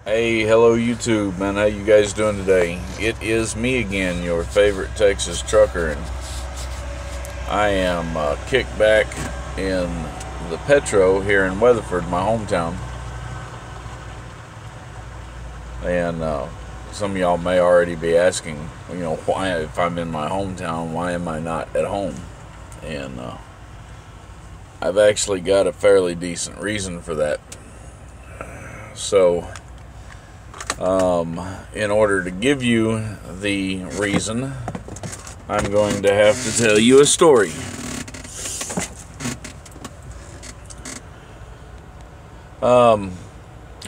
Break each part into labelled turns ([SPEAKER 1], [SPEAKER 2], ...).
[SPEAKER 1] Hey, hello YouTube, man. How you guys doing today? It is me again, your favorite Texas trucker, and I am kicked back in the Petro here in Weatherford, my hometown. And some of y'all may already be asking, why, if I'm in my hometown, why am I not at home? And I've actually got a fairly decent reason for that. So, in order to give you the reason, I'm going to have to tell you a story.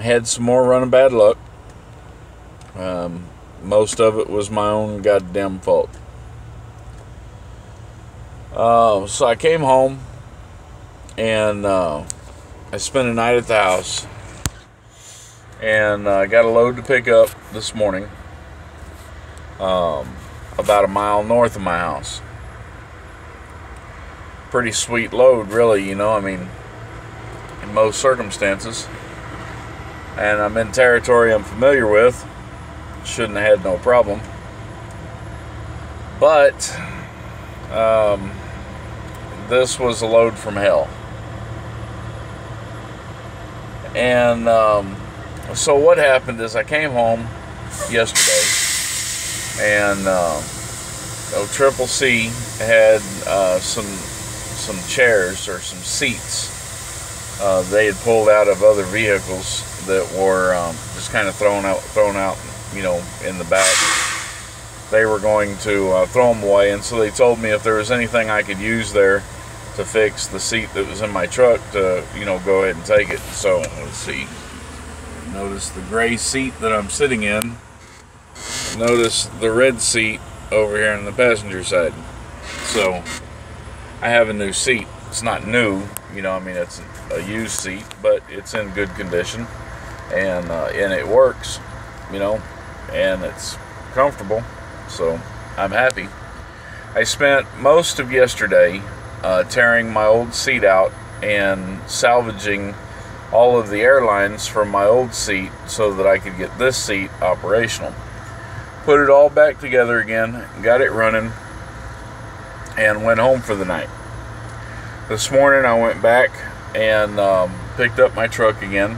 [SPEAKER 1] Had some more run of bad luck. Most of it was my own goddamn fault. So I came home and I spent a night at the house. And I got a load to pick up this morning, about a mile north of my house. Pretty sweet load, really, in most circumstances. And I'm in territory I'm familiar with. Shouldn't have had no problem. But this was a load from hell. And so what happened is I came home yesterday, and Triple C had some chairs or some seats they had pulled out of other vehicles that were just kind of thrown out, in the back. They were going to throw them away, and so they told me if there was anything I could use there to fix the seat that was in my truck to, go ahead and take it. So let's see. Notice the gray seat that I'm sitting in. Notice the red seat over here on the passenger side. So I have a new seat. It's not new, it's a used seat, but it's in good condition, and it works, and it's comfortable. So I'm happy. I spent most of yesterday tearing my old seat out and salvaging all of the airlines from my old seat so that I could get this seat operational. Put it all back together again, got it running, and went home for the night. This morning I went back and picked up my truck again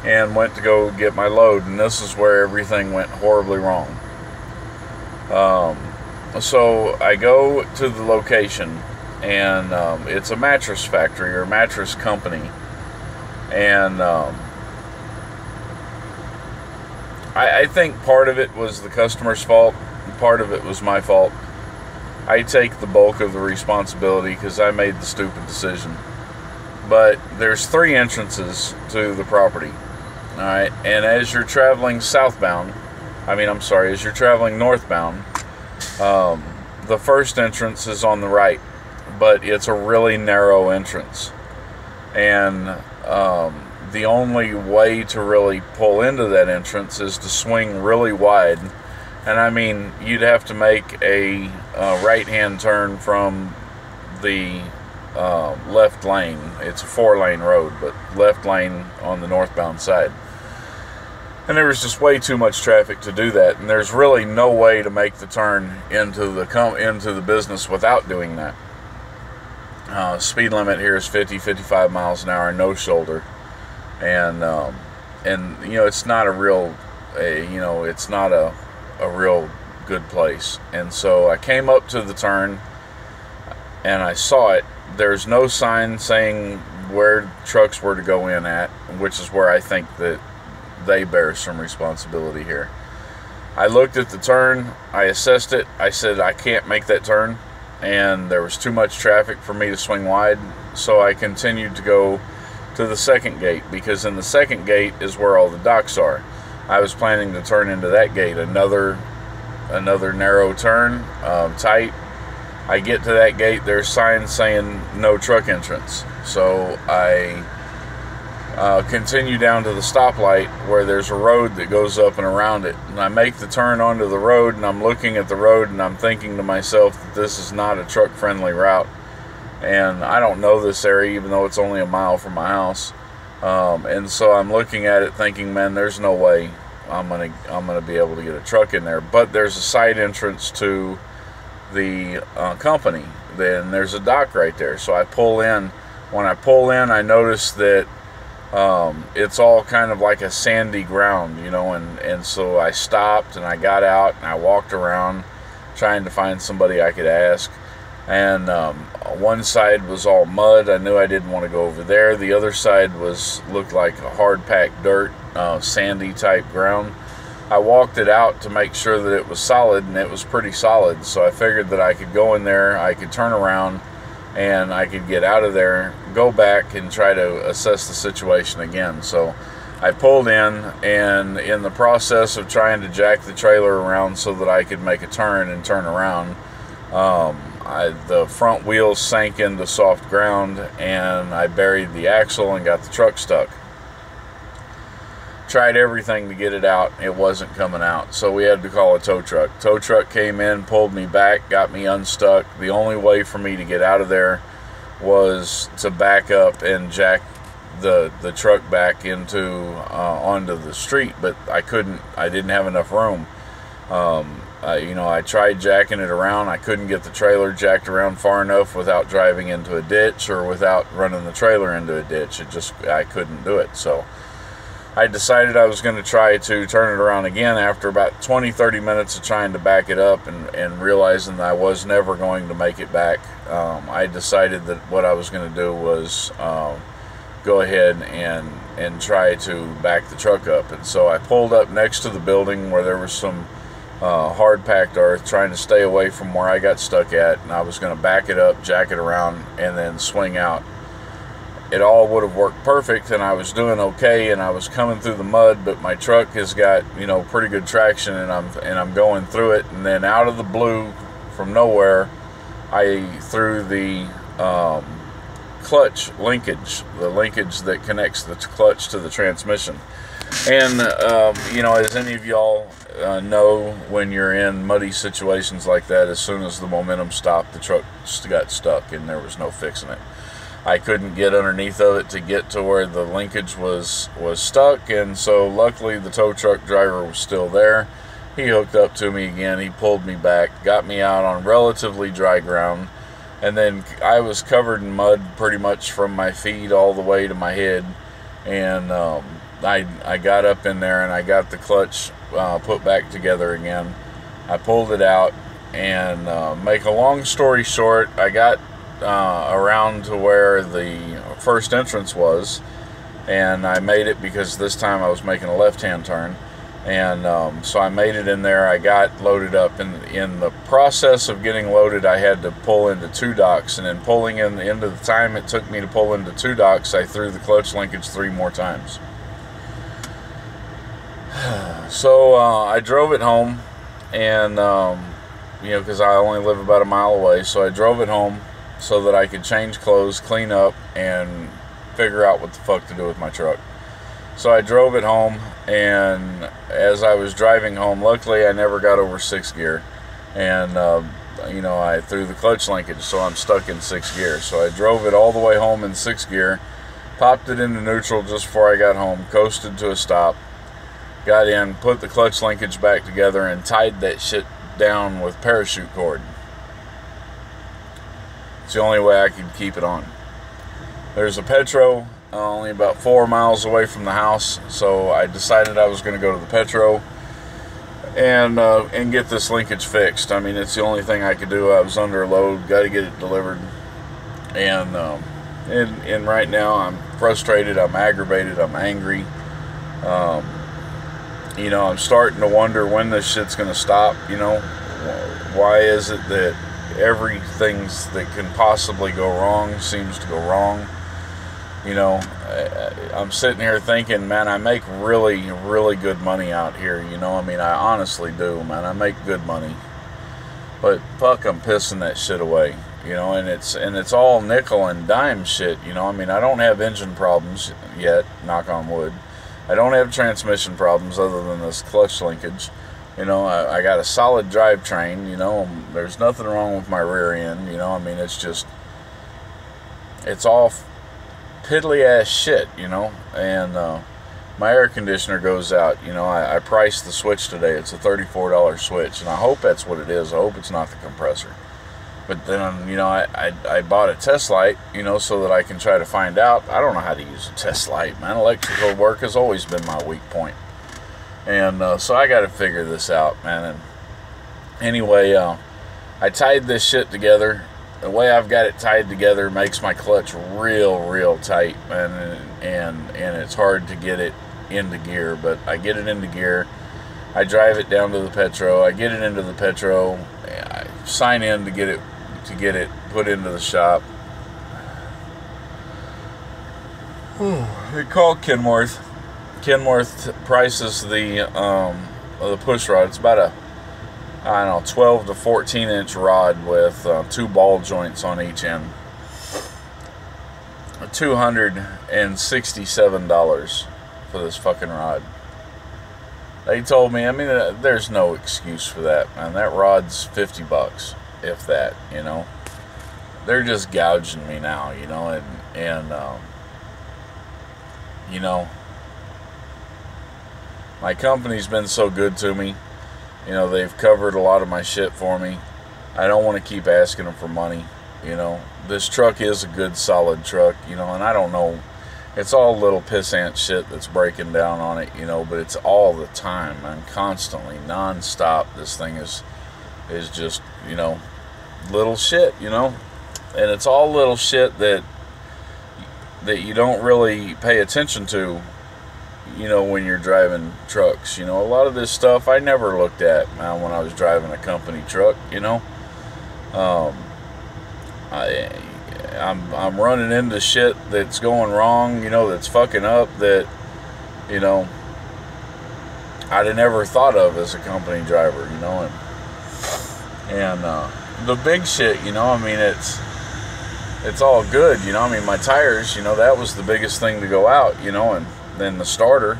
[SPEAKER 1] and went to go get my load, and this is where everything went horribly wrong. So I go to the location, and it's a mattress factory or mattress company. And I think part of it was the customer's fault, and part of it was my fault. I take the bulk of the responsibility because I made the stupid decision. But there's 3 entrances to the property, all right? And as you're traveling southbound, as you're traveling northbound, the first entrance is on the right, but it's a really narrow entrance. And the only way to really pull into that entrance is to swing really wide. And you'd have to make a right-hand turn from the left lane. It's a 4-lane road, but left lane on the northbound side. And there was just way too much traffic to do that, and there's really no way to make the turn into the business without doing that. Speed limit here is 55 miles an hour, no shoulder, and it's not a real, it's not a real good place. And so I came up to the turn, and I saw it. There's no sign saying where trucks were to go in at, which is where I think that they bear some responsibility here. I looked at the turn, I assessed it, I said I can't make that turn, and there was too much traffic for me to swing wide, so I continued to go to the second gate, because in the second gate is where all the docks are. I was planning to turn into that gate, another narrow turn, tight. I get to that gate, there's signs saying no truck entrance, so I continue down to the stoplight where there's a road that goes up and around it, and I make the turn onto the road, and I'm looking at the road, and I'm thinking to myself that this is not a truck friendly route, and I don't know this area even though it's only a mile from my house. And so I'm looking at it thinking, man, there's no way I'm gonna be able to get a truck in there. But there's a side entrance to the company. Then there's a dock right there. So I pull in. When I pull in, I notice that it's all kind of like a sandy ground, you know, and so I stopped and I got out and I walked around trying to find somebody I could ask. And one side was all mud. I knew I didn't want to go over there. The other side looked like a hard packed dirt, sandy type ground. I walked it out to make sure that it was solid, and it was pretty solid. So I figured that I could go in there, I could turn around, and I could get out of there, go back, and try to assess the situation again. So I pulled in, and in the process of trying to jack the trailer around so that I could make a turn and turn around, the front wheels sank into soft ground, and I buried the axle and got the truck stuck. Tried everything to get it out. It wasn't coming out, so we had to call a tow truck. Tow truck came in, pulled me back, got me unstuck. The only way for me to get out of there was to back up and jack the truck back into onto the street, but I couldn't. I didn't have enough room. You know, I tried jacking it around. I couldn't get the trailer jacked around far enough without driving into a ditch or without running the trailer into a ditch. I couldn't do it. So I decided I was going to try to turn it around again after about 20-30 minutes of trying to back it up and realizing that I was never going to make it back. I decided that what I was going to do was go ahead and try to back the truck up. And so I pulled up next to the building where there was some hard packed earth, trying to stay away from where I got stuck at, and I was going to back it up, jack it around, and then swing out. It all would have worked perfect, and I was doing okay, and I was coming through the mud, but my truck has got, you know, pretty good traction, and I'm going through it, and then out of the blue, from nowhere, I threw the clutch linkage, the linkage that connects the clutch to the transmission. And you know, as any of y'all know, when you're in muddy situations like that, as soon as the momentum stopped, the truck got stuck, and there was no fixing it. I couldn't get underneath of it to get to where the linkage was stuck, and so luckily the tow truck driver was still there. He hooked up to me again. He pulled me back, got me out on relatively dry ground, and then I was covered in mud pretty much from my feet all the way to my head. And I got up in there and I got the clutch put back together again. I pulled it out, and make a long story short, I got around to where the first entrance was, and I made it because this time I was making a left-hand turn, and so I made it in there. I got loaded up, and in the process of getting loaded, I had to pull into 2 docks, and in pulling into the time it took me to pull into 2 docks, I threw the clutch linkage 3 more times. So I drove it home, and you know, because I only live about a mile away, so I drove it home so that I could change clothes, clean up, and figure out what the fuck to do with my truck. So I drove it home, and as I was driving home, luckily I never got over 6th gear, and you know, I threw the clutch linkage, so I'm stuck in 6th gear. So I drove it all the way home in 6th gear, popped it into neutral just before I got home, coasted to a stop, got in, put the clutch linkage back together, and tied that shit down with parachute cord. It's the only way I could keep it on. There's a Petro only about 4 miles away from the house, so I decided I was going to go to the Petro and get this linkage fixed. I mean, it's the only thing I could do. I was under a load, got to get it delivered, and right now I'm frustrated, I'm aggravated, I'm angry. You know, I'm starting to wonder when this shit's going to stop. You know, why is it that everything that can possibly go wrong seems to go wrong? You know, I'm sitting here thinking, man, I make really, really good money out here. You know, I mean, I honestly do, man. I make good money. But fuck, I'm pissing that shit away. You know, and it's all nickel and dime shit. You know, I mean, I don't have engine problems yet, knock on wood. I don't have transmission problems other than this clutch linkage. You know, I got a solid drivetrain. You know, there's nothing wrong with my rear end. You know, I mean, it's just, it's all piddly ass shit, and my air conditioner goes out. I priced the switch today. It's a $34 switch, and I hope that's what it is. I hope it's not the compressor. But then, I bought a test light, so that I can try to find out. I don't know how to use a test light, man. Electrical work has always been my weak point. And so I got to figure this out, man. And anyway, I tied this shit together. The way I've got it tied together makes my clutch real tight, man, and it's hard to get it into gear. But I get it into gear. I drive it down to the Petro. I get it into the Petro. I sign in to get it put into the shop. They call Kenworth. Kenworth prices the push rod. It's about a 12 to 14 inch rod with 2 ball joints on each end. $267 for this fucking rod. They told me, there's no excuse for that, man. That rod's $50, if that, They're just gouging me now, my company's been so good to me. They've covered a lot of my shit for me. I don't want to keep asking them for money. This truck is a good, solid truck, and I don't know. It's all little pissant shit that's breaking down on it, but it's all the time, man, constantly, non-stop. This thing is just, little shit, and it's all little shit that you don't really pay attention to, when you're driving trucks. A lot of this stuff I never looked at, man, when I was driving a company truck, I'm running into shit that's going wrong, that's fucking up, that, I'd have never thought of as a company driver, and the big shit, it's all good, my tires, that was the biggest thing to go out, and then the starter,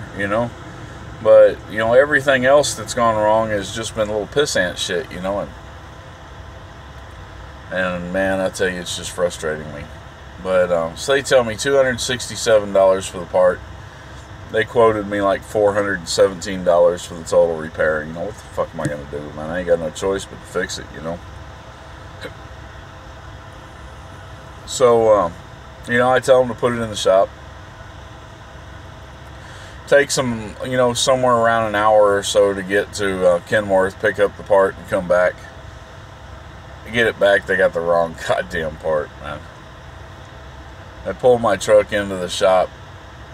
[SPEAKER 1] but, everything else that's gone wrong has just been a little pissant shit, and man, I tell you, it's just frustrating me. But so they tell me $267 for the part. They quoted me like $417 for the total repair. What the fuck am I gonna do, man? I ain't got no choice but to fix it, So, I tell them to put it in the shop. Takes them, somewhere around an hour or so to get to Kenworth, pick up the part, and come back. Get it back, they got the wrong goddamn part, man. I pulled my truck into the shop.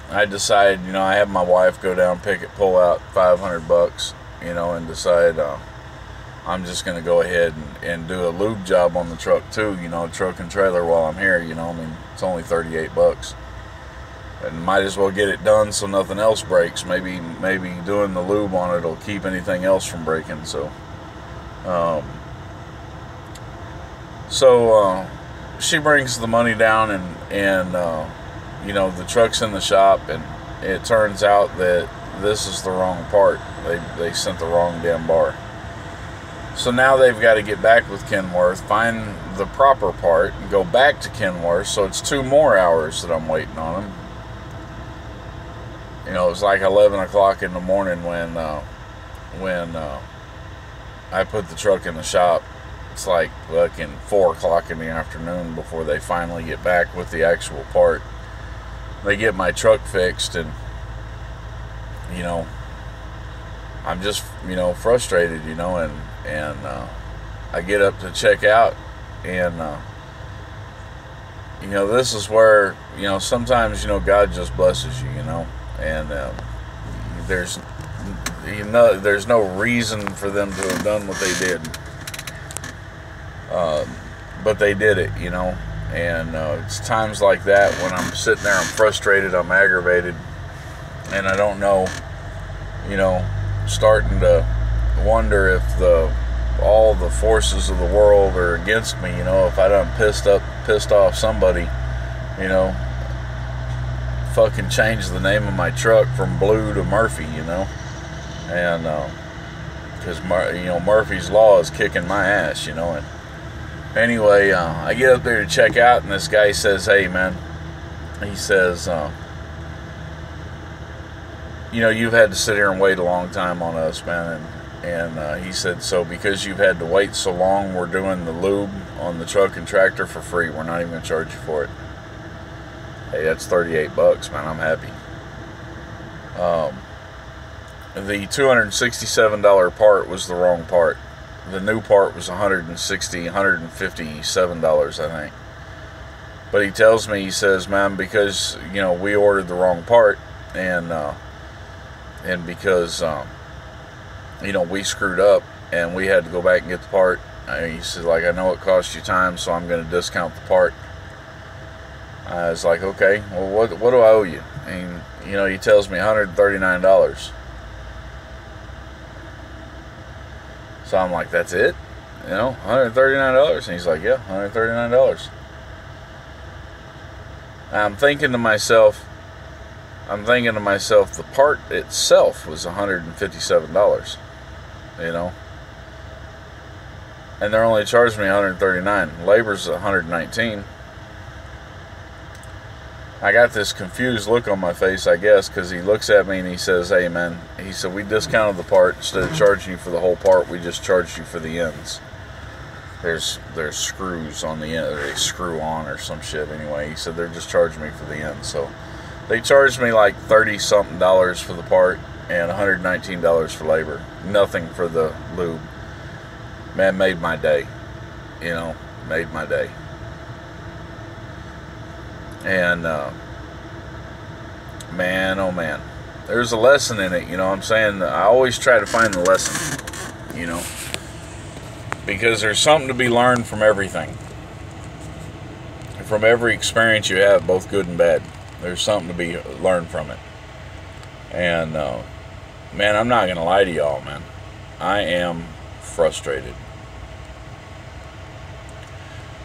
[SPEAKER 1] I decide, I have my wife go down, pull out $500, and decide I'm just going to go ahead and do a lube job on the truck too, truck and trailer while I'm here, it's only $38. And might as well get it done so nothing else breaks. Maybe doing the lube on it will keep anything else from breaking, so... So she brings the money down, and the truck's in the shop, and it turns out that this is the wrong part. They sent the wrong damn bar. So now they've got to get back with Kenworth, find the proper part, and go back to Kenworth. So it's 2 more hours that I'm waiting on them. It was like 11 o'clock in the morning when I put the truck in the shop. It's like fucking 4 o'clock in the afternoon before they finally get back with the actual part. They get my truck fixed, and I'm just frustrated, and I get up to check out, and this is where sometimes God just blesses you, and there's no reason for them to have done what they did. But they did it, and it's times like that when I'm sitting there, I'm frustrated, I'm aggravated, and I don't know, starting to wonder if all the forces of the world are against me, if I done pissed off somebody, fucking changed the name of my truck from Blue to Murphy, and because Murphy's Law is kicking my ass, and anyway, I get up there to check out, and this guy says, "Hey, man, he says, you know, you've had to sit here and wait a long time on us, man. And he said, so because you've had to wait so long, we're doing the lube on the truck and tractor for free. We're not even going to charge you for it. Hey, that's $38, man. I'm happy. The $267 part was the wrong part. The new part was $157, I think. But he tells me, he says, man, because, you know, we ordered the wrong part, and because, you know, we screwed up, and we had to go back and get the part. He said, like, I know it cost you time, so I'm going to discount the part. I was like, okay, well, what do I owe you? And, you know, he tells me $139. So I'm like, that's it? You know, $139? And he's like, yeah, $139. I'm thinking to myself, the part itself was $157, you know, and they're only charging me $139. Labor's $119. I got this confused look on my face, I guess, because he looks at me and he says, hey, man, he said, we discounted the part. Instead of charging you for the whole part, we just charged you for the ends. There's screws on the end, or they screw on or some shit anyway. He said, they're just charging me for the ends. So they charged me like $30-something for the part and $119 for labor. Nothing for the lube. Man, made my day. You know, made my day. And, man, oh man, there's a lesson in it, you know what I'm saying? I always try to find the lesson, you know, because there's something to be learned from everything. From every experience you have, both good and bad, there's something to be learned from it. And, man, I'm not going to lie to y'all, man. I am frustrated.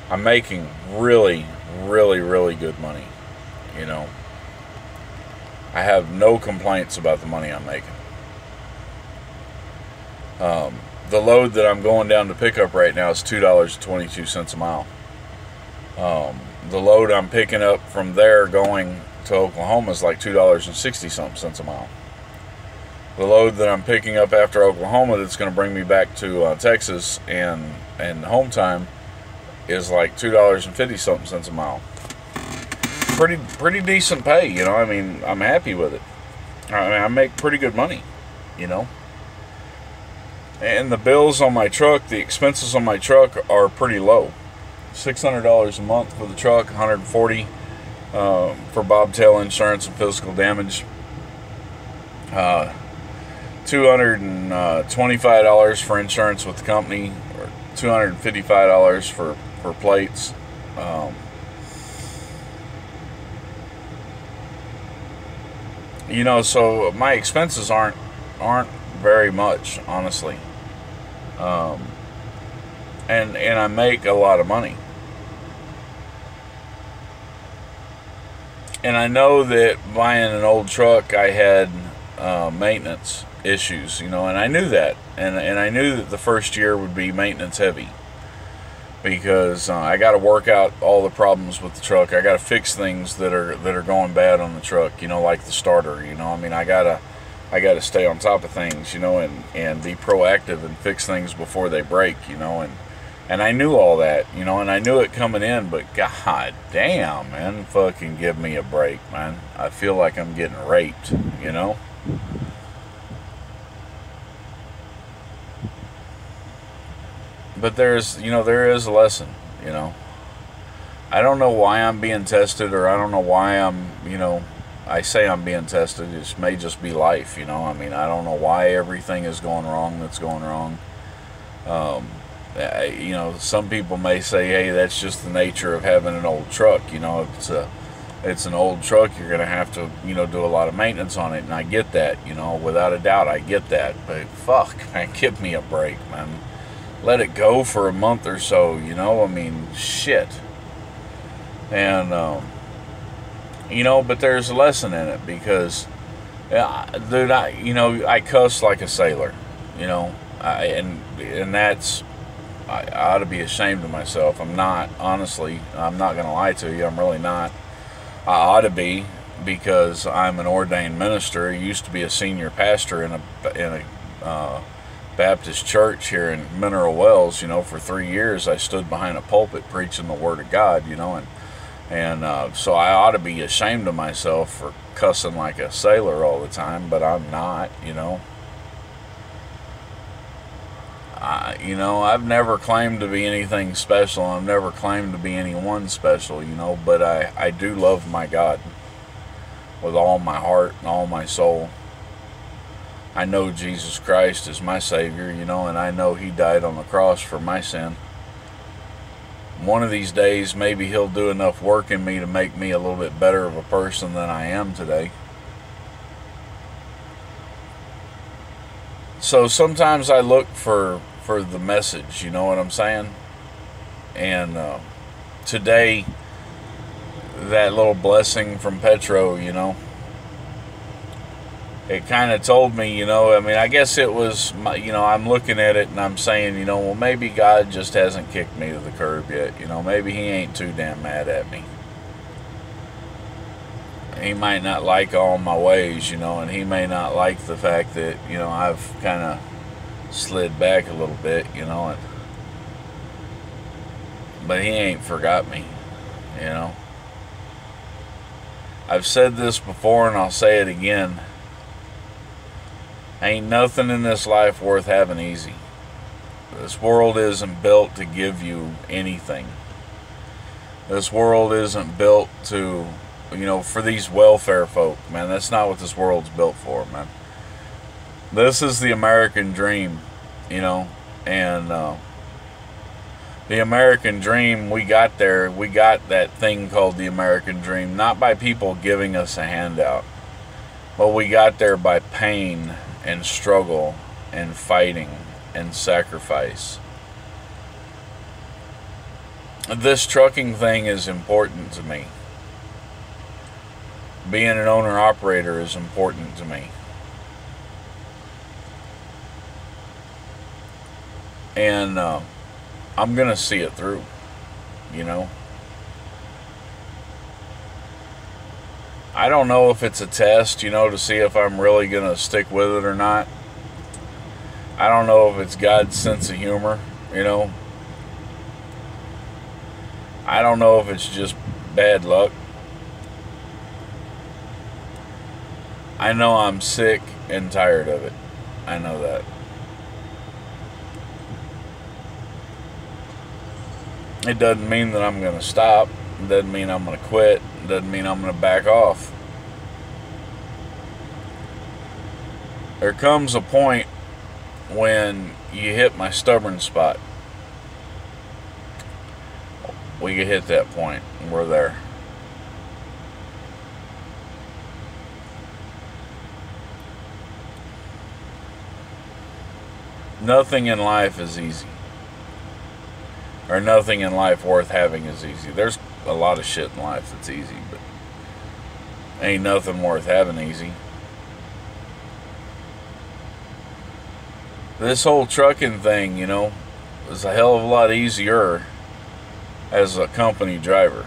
[SPEAKER 1] I'm making really good money, you know. I have no complaints about the money I'm making. The load that I'm going down to pick up right now is $2.22 a mile. The load I'm picking up from there going to Oklahoma is like $2.60 a mile. The load that I'm picking up after Oklahoma that's going to bring me back to Texas and home time is like $2.50 a mile. Pretty decent pay, you know. I mean, I'm happy with it. I mean, I make pretty good money, you know. And the bills on my truck, the expenses on my truck are pretty low. $600 a month for the truck, $140 for bobtail insurance and physical damage. $225 for insurance with the company, or $255 for plates. You know, so my expenses aren't very much, honestly. And I make a lot of money. And I know that buying an old truck, I had maintenance issues, you know, and I knew that. And I knew that the first year would be maintenance heavy. Because I got to work out all the problems with the truck. I got to fix things that are going bad on the truck, you know, like the starter, you know. I mean, I gotta stay on top of things, you know, and be proactive and fix things before they break, you know, and I knew all that, you know, and I knew it coming in, but god damn, man, fucking give me a break, man. I feel like I'm getting raped, you know. But there is a lesson, you know. I don't know why I'm being tested, or I don't know why I say I'm being tested. It may just be life, you know. I mean, I don't know why everything is going wrong that's going wrong. You know, some people may say, hey, that's just the nature of having an old truck, you know. If it's an old truck, you're going to have to, you know, do a lot of maintenance on it, and I get that, you know, without a doubt, I get that. But fuck, man, give me a break, man. Let it go for a month or so, you know. I mean, shit. And you know, but there's a lesson in it, because dude, I cuss like a sailor, you know. And that's, I ought to be ashamed of myself. I'm not, honestly. I'm not gonna lie to you, I'm really not. I ought to be, because I'm an ordained minister. I used to be a senior pastor in a Baptist church here in Mineral Wells. For 3 years I stood behind a pulpit preaching the Word of God. And so I ought to be ashamed of myself for cussing like a sailor all the time, but I'm not. I've never claimed to be anything special. I've never claimed to be anyone special, but I do love my God with all my heart and all my soul. I know Jesus Christ is my Savior, and I know He died on the cross for my sin. One of these days, maybe He'll do enough work in me to make me a little bit better of a person than I am today. So sometimes I look for the message, you know what I'm saying? And today, that little blessing from Petro, it kind of told me, I guess it was, I'm looking at it and I'm saying, well, maybe God just hasn't kicked me to the curb yet. Maybe He ain't too damn mad at me. He might not like all my ways, and He may not like the fact that, I've kind of slid back a little bit, but He ain't forgot me, I've said this before and I'll say it again. Ain't nothing in this life worth having easy. This world isn't built to give you anything. This world isn't built to, for these welfare folk, man. That's not what this world's built for, man. This is the American dream, and the American dream, we got there. We got that thing called the American dream, not by people giving us a handout, but we got there by pain and struggle and fighting and sacrifice. This trucking thing is important to me. Being an owner-operator is important to me. And I'm going to see it through, I don't know if it's a test, to see if I'm really going to stick with it or not. I don't know if it's God's sense of humor, I don't know if it's just bad luck. I know I'm sick and tired of it. I know that. It doesn't mean that I'm going to stop. It doesn't mean I'm going to quit. It doesn't mean I'm going to back off. There comes a point when you hit my stubborn spot. We can hit that point, and we're there. Nothing in life is easy. Or nothing in life worth having is easy. There's a lot of shit in life that's easy, but ain't nothing worth having easy. This whole trucking thing, is a hell of a lot easier as a company driver.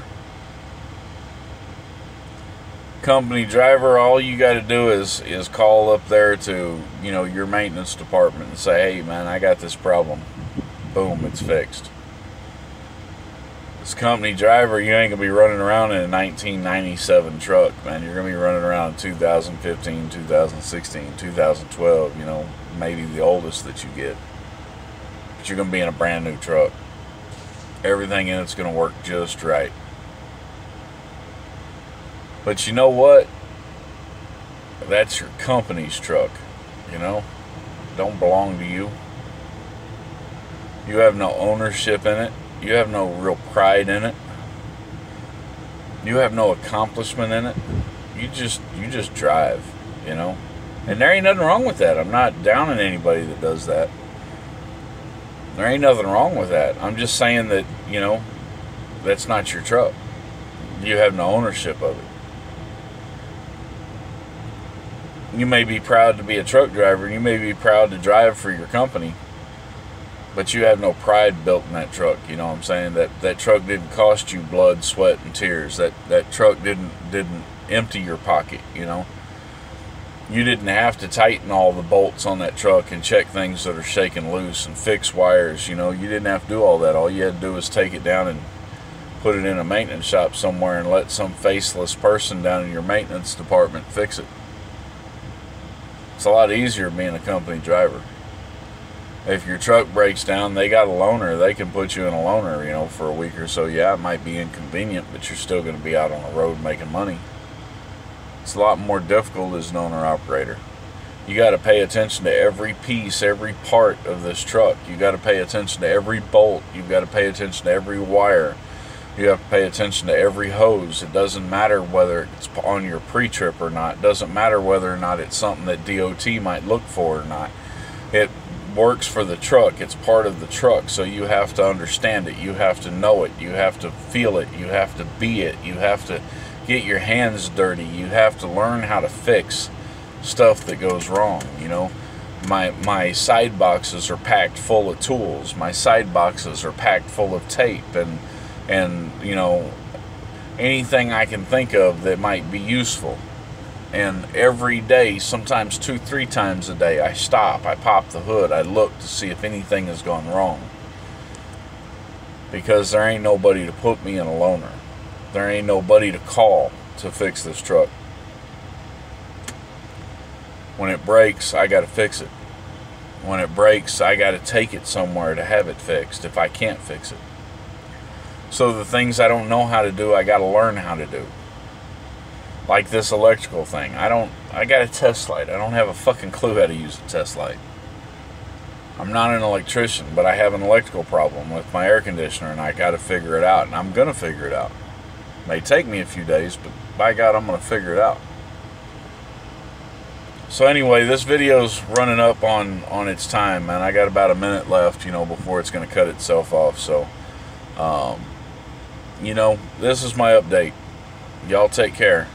[SPEAKER 1] Company driver, all you got to do is call up there to, your maintenance department and say, hey, man, I got this problem. Boom, it's fixed. This company driver, you ain't going to be running around in a 1997 truck, man. You're going to be running around in 2015, 2016, 2012, maybe the oldest that you get. But you're going to be in a brand new truck. Everything in it's going to work just right. But you know what? That's your company's truck, Don't belong to you. You have no ownership in it. You have no real pride in it. You have no accomplishment in it. You just drive, And there ain't nothing wrong with that. I'm not downing anybody that does that. There ain't nothing wrong with that. I'm just saying that, that's not your truck. You have no ownership of it. You may be proud to be a truck driver. You may be proud to drive for your company. but you have no pride built in that truck. You know what I'm saying? That truck didn't cost you blood, sweat, and tears. That truck didn't empty your pocket. You know, you didn't have to tighten all the bolts on that truck and check things that are shaking loose and fix wires. You know, you didn't have to do all that. All you had to do was take it down and put it in a maintenance shop somewhere and let some faceless person down in your maintenance department fix it. It's a lot easier being a company driver. If your truck breaks down, they got a loaner. They can put you in a loaner, you know, for a week or so. Yeah, it might be inconvenient, but you're still going to be out on the road making money. It's a lot more difficult as an owner-operator. You got to pay attention to every piece, every part of this truck. You got to pay attention to every bolt. You've got to pay attention to every wire. You have to pay attention to every hose. It doesn't matter whether it's on your pre-trip or not. It doesn't matter whether or not it's something that DOT might look for or not. It works for the truck. It's part of the truck, so you have to understand it. You have to know it. You have to feel it. You have to be it. You have to get your hands dirty. You have to learn how to fix stuff that goes wrong. You know, my side boxes are packed full of tools. My side boxes are packed full of tape and you know, anything I can think of that might be useful. And every day, sometimes 2-3 times a day, I stop, I pop the hood, I look to see if anything has gone wrong. Because there ain't nobody to put me in a loaner. There ain't nobody to call to fix this truck. When it breaks, I gotta fix it. When it breaks, I gotta take it somewhere to have it fixed if I can't fix it. So the things I don't know how to do, I got to learn how to do. Like this electrical thing. I got a test light. I don't have a fucking clue how to use a test light. I'm not an electrician, but I have an electrical problem with my air conditioner, and I got to figure it out, and I'm going to figure it out. It may take me a few days, but by God, I'm going to figure it out. So anyway, this video's running up on its time, man. I got about a minute left, you know, before it's going to cut itself off, so... you know, this is my update. Y'all take care.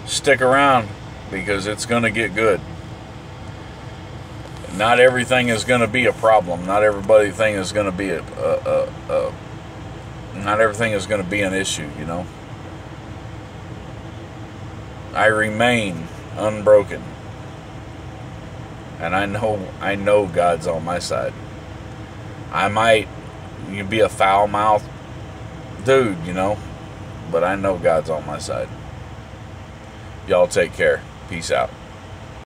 [SPEAKER 1] Stick around, because it's going to get good. Not everything is going to be a problem. Not everything is going to be not everything is going to be an issue, you know. I remain unbroken. And I know God's on my side. I might be a foul-mouthed dude, you know, but I know God's on my side. Y'all take care. Peace out.